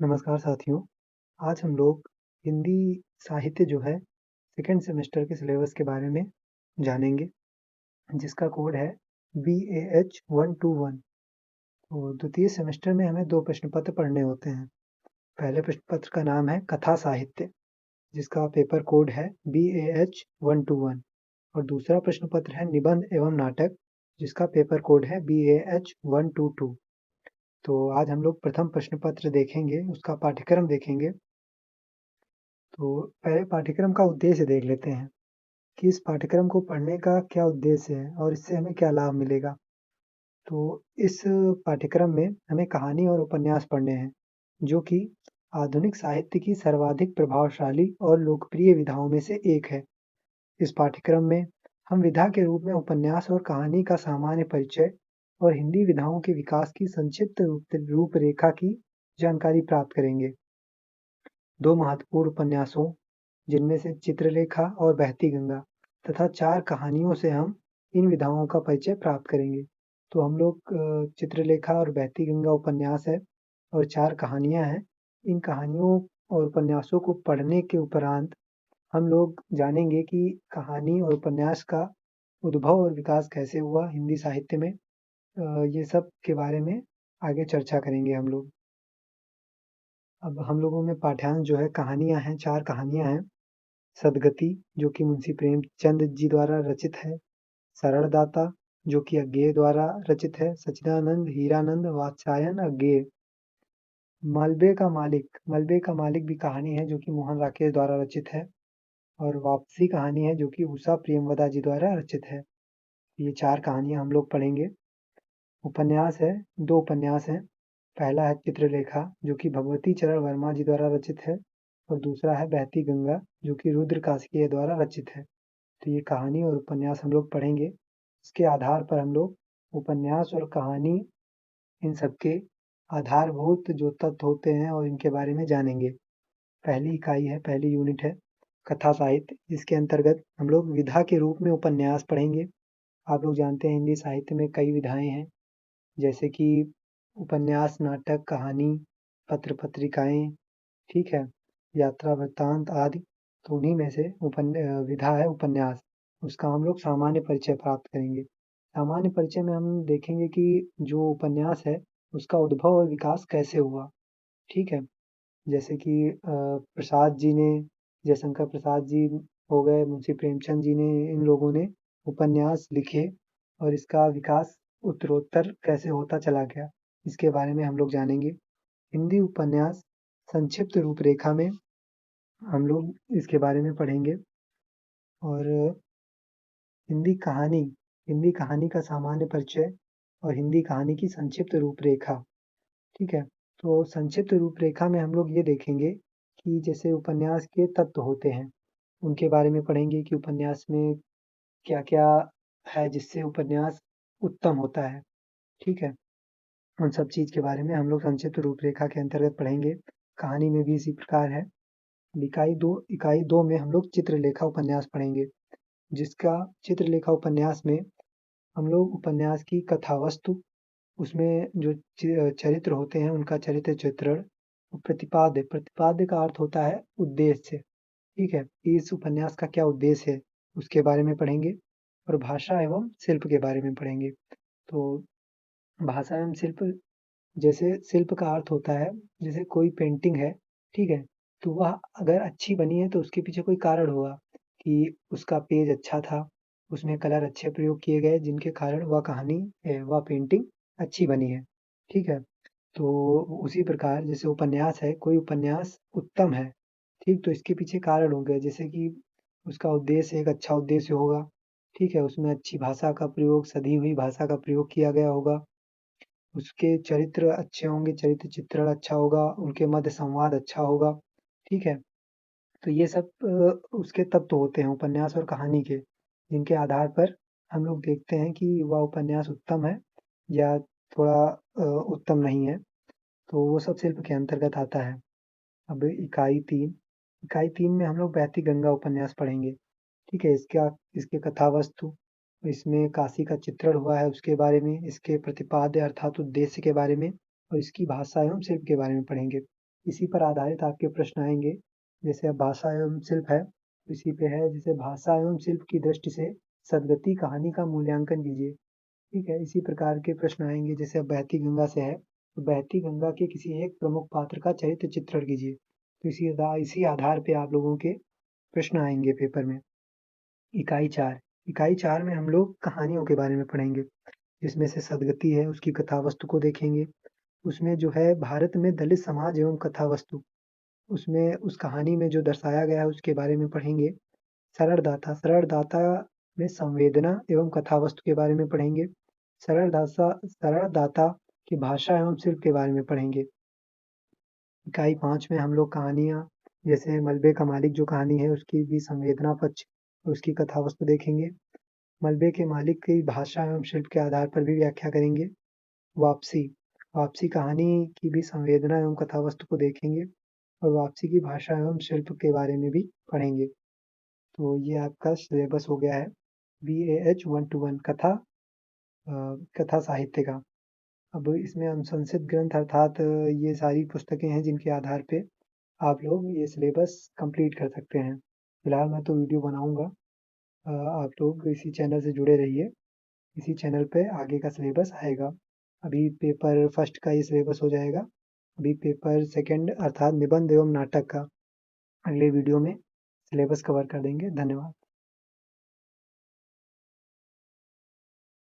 नमस्कार साथियों, आज हम लोग हिंदी साहित्य जो है सेकंड सेमेस्टर के सिलेबस के बारे में जानेंगे, जिसका कोड है BAH 121। तो द्वितीय सेमेस्टर में हमें 2 प्रश्न पत्र पढ़ने होते हैं। पहले प्रश्न पत्र का नाम है कथा साहित्य, जिसका पेपर कोड है BAH 121 और दूसरा प्रश्न पत्र है निबंध एवं नाटक, जिसका पेपर कोड है BAH 122। तो आज हम लोग प्रथम प्रश्न पत्र देखेंगे, उसका पाठ्यक्रम देखेंगे। तो पहले पाठ्यक्रम का उद्देश्य देख लेते हैं कि इस पाठ्यक्रम को पढ़ने का क्या उद्देश्य है और इससे हमें क्या लाभ मिलेगा। तो इस पाठ्यक्रम में हमें कहानी और उपन्यास पढ़ने हैं, जो कि आधुनिक साहित्य की सर्वाधिक प्रभावशाली और लोकप्रिय विधाओं में से एक है। इस पाठ्यक्रम में हम विधा के रूप में उपन्यास और कहानी का सामान्य परिचय और हिंदी विधाओं के विकास की संक्षिप्त रूपरेखा की जानकारी प्राप्त करेंगे। 2 महत्वपूर्ण उपन्यासों, जिनमें से चित्रलेखा और बहती गंगा तथा 4 कहानियों से हम इन विधाओं का परिचय प्राप्त करेंगे। तो हम लोग चित्रलेखा और बहती गंगा उपन्यास है और 4 कहानियाँ हैं। इन कहानियों और उपन्यासों को पढ़ने के उपरांत हम लोग जानेंगे कि कहानी और उपन्यास का उद्भव और विकास कैसे हुआ हिंदी साहित्य में। ये सब के बारे में आगे चर्चा करेंगे हम लोग। अब हम लोगों में पाठ्यांश जो है कहानियाँ हैं, 4 कहानियाँ हैं। सदगति, जो कि मुंशी प्रेमचंद जी द्वारा रचित है। सरलदाता, जो कि अज्ञेय द्वारा रचित है। सच्चिदानंद हीरानंद वात्स्यायन अज्ञेय। मलबे का मालिक भी कहानी है, जो कि मोहन राकेश द्वारा रचित है। और वापसी कहानी है, जो कि उषा प्रियंवदा जी द्वारा रचित है। ये 4 कहानियाँ हम लोग पढ़ेंगे। उपन्यास है, 2 उपन्यास हैं। पहला है चित्रलेखा, जो कि भगवती चरण वर्मा जी द्वारा रचित है और दूसरा है बहती गंगा, जो कि रुद्र कास्कीय द्वारा रचित है। तो ये कहानी और उपन्यास हम लोग पढ़ेंगे। इसके आधार पर हम लोग उपन्यास और कहानी इन सब के आधारभूत जो तत्व होते हैं और इनके बारे में जानेंगे। पहली इकाई है, पहली यूनिट है कथा साहित्य, जिसके अंतर्गत हम लोग विधा के रूप में उपन्यास पढ़ेंगे। आप लोग जानते हैं हिंदी साहित्य में कई विधाएं हैं, जैसे कि उपन्यास, नाटक, कहानी, पत्र-पत्रिकाएँ, ठीक है, यात्रा वृत्तांत आदि। तो उन्हीं में से विधा है उपन्यास। उसका हम लोग सामान्य परिचय प्राप्त करेंगे। सामान्य परिचय में हम देखेंगे कि जो उपन्यास है, उसका उद्भव और विकास कैसे हुआ, ठीक है। जैसे कि प्रसाद जी ने, जयशंकर प्रसाद जी हो गए, मुंशी प्रेमचंद जी ने, इन लोगों ने उपन्यास लिखे और इसका विकास उत्तरोत्तर कैसे होता चला गया, इसके बारे में हम लोग जानेंगे। हिंदी उपन्यास संक्षिप्त रूपरेखा में हम लोग इसके बारे में पढ़ेंगे और हिंदी हिंदी कहानी का सामान्य परिचय और हिंदी कहानी की संक्षिप्त रूपरेखा, ठीक है। तो संक्षिप्त रूपरेखा में हम लोग ये देखेंगे कि जैसे उपन्यास के तत्व होते हैं, उनके बारे में पढ़ेंगे कि उपन्यास में क्या-क्या है जिससे उपन्यास उत्तम होता है, ठीक है। उन सब चीज़ के बारे में हम लोग संक्षिप्त रूपरेखा के अंतर्गत पढ़ेंगे। कहानी में भी इसी प्रकार है। इकाई 2 में हम लोग चित्रलेखा उपन्यास पढ़ेंगे, जिसका चित्रलेखा उपन्यास में हम लोग उपन्यास की कथा वस्तु, उसमें जो चरित्र होते हैं उनका चरित्र चित्रण, प्रतिपाद्य का अर्थ होता है उद्देश्य, ठीक है। इस उपन्यास का क्या उद्देश्य है, उसके बारे में पढ़ेंगे और भाषा एवं शिल्प के बारे में पढ़ेंगे। तो भाषा एवं शिल्प, जैसे शिल्प का अर्थ होता है, जैसे कोई पेंटिंग है, ठीक है, तो वह अगर अच्छी बनी है तो उसके पीछे कोई कारण होगा कि उसका पेज अच्छा था, उसमें कलर अच्छे प्रयोग किए गए जिनके कारण वह पेंटिंग अच्छी बनी है, ठीक है। तो उसी प्रकार जैसे उपन्यास है, कोई उपन्यास उत्तम है, ठीक, तो इसके पीछे कारण होंगे, जैसे कि उसका उद्देश्य एक अच्छा उद्देश्य होगा, ठीक है, उसमें अच्छी भाषा का प्रयोग, सधी हुई भाषा का प्रयोग किया गया होगा, उसके चरित्र अच्छे होंगे, चरित्र चित्रण अच्छा होगा, उनके मध्य संवाद अच्छा होगा, ठीक है। तो ये सब उसके तत्व होते हैं उपन्यास और कहानी के, जिनके आधार पर हम लोग देखते हैं कि वह उपन्यास उत्तम है या थोड़ा उत्तम नहीं है, तो वो सब शिल्प के अंतर्गत आता है। अब इकाई 3 में हम लोग बहती गंगा उपन्यास पढ़ेंगे, ठीक है। इसके कथा वस्तु, इसमें काशी का चित्रण हुआ है उसके बारे में, इसके प्रतिपाद्य अर्थात उद्देश्य के बारे में और इसकी भाषा एवं शिल्प के बारे में पढ़ेंगे। इसी पर आधारित आपके प्रश्न आएंगे। जैसे अब भाषा एवं शिल्प है, इसी पे है जैसे भाषा एवं शिल्प की दृष्टि से सदगति कहानी का मूल्यांकन कीजिए। ठीक है, इसी प्रकार के प्रश्न आएंगे। जैसे अब बहती गंगा से है, तो बहती गंगा के किसी एक प्रमुख पात्र का चरित्र चित्रण कीजिए। तो इसी आधार पे आप लोगों के प्रश्न आएंगे पेपर में। इकाई 4 में हम लोग कहानियों के बारे में पढ़ेंगे, जिसमें से सदगति है, उसकी कथा वस्तु को देखेंगे। उसमें जो है भारत में दलित समाज एवं कथा वस्तु, उसमें उस कहानी में जो दर्शाया गया है उसके बारे में पढ़ेंगे। सरल दाता में संवेदना एवं कथा वस्तु के बारे में पढ़ेंगे। सरल दाता की भाषा एवं शिल्प के बारे में पढ़ेंगे। इकाई 5 में हम लोग कहानियाँ, जैसे मलबे का मालिक जो कहानी है उसकी भी संवेदना पक्ष और उसकी कथा वस्तु देखेंगे। मलबे के मालिक की भाषा एवं शिल्प के आधार पर भी व्याख्या करेंगे। वापसी वापसी कहानी की भी संवेदना एवं कथा वस्तु को देखेंगे और वापसी की भाषा एवं शिल्प के बारे में भी पढ़ेंगे। तो ये आपका सिलेबस हो गया है BAH 1-1 कथा साहित्य का। अब इसमें अनुशंसित ग्रंथ अर्थात ये सारी पुस्तकें हैं जिनके आधार पे आप लोग ये सिलेबस कंप्लीट कर सकते हैं। फिलहाल मैं तो वीडियो बनाऊंगा, आप लोग इसी चैनल से जुड़े रहिए। इसी चैनल पे आगे का सिलेबस आएगा। अभी पेपर फर्स्ट का ये सिलेबस हो जाएगा। अभी पेपर सेकंड अर्थात निबंध एवं नाटक का अगले वीडियो में सिलेबस कवर कर देंगे। धन्यवाद।